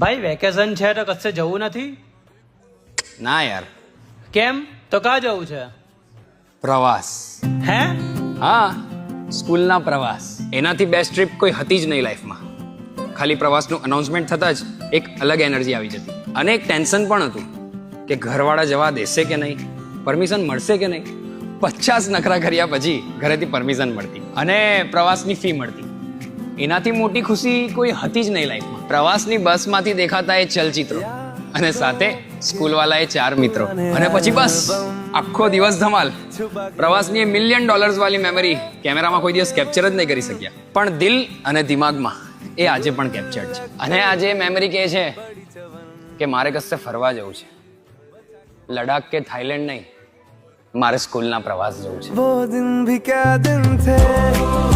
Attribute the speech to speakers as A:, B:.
A: ભાઈ વેકેશન છે તો કશે જવું નથી?
B: ના યાર,
A: કેમ? તો કાં જવું છે?
B: પ્રવાસ.
A: હે?
B: હા, સ્કૂલના પ્રવાસ. એનાથી બેસ્ટ ટ્રીપ કોઈ હતી જ નહીં લાઈફમાં. ખાલી પ્રવાસનું અનાઉન્સમેન્ટ થતાં જ એક અલગ એનર્જી આવી જતી અને એક ટેન્શન પણ હતું કે ઘરવાળા જવા દેશે કે નહીં, પરમિશન મળશે કે નહીં. 50 નખરા કર્યા પછી ઘરેથી પરમિશન મળતી અને પ્રવાસની ફી મળતી. એનાથી મોટી ખુશી કોઈ હતી જ નહીં લાઈફમાં. પ્રવાસની બસમાંથી દેખાતા એ ચલચિત્રો અને સાથે સ્કૂલવાળા એ 4 મિત્રો અને પછી બસ આખો દિવસ ધમાલ. પ્રવાસની $1 મિલિયન વાળી મેમરી કેમેરામાં કોઈ દિવસ કેપ્ચર જ નહીં કરી શક્યા, પણ દિલ અને દિમાગમાં એ આજે પણ કેપ્ચર્ડ છે. અને આજે મેમરી કહે છે કે મારે કશે ફરવા જવું છે. લડાખ કે થાઈલેન્ડ નહીં, મારે સ્કૂલના પ્રવાસ જવું છે.
C: वो दिन भी क्या दिन थे.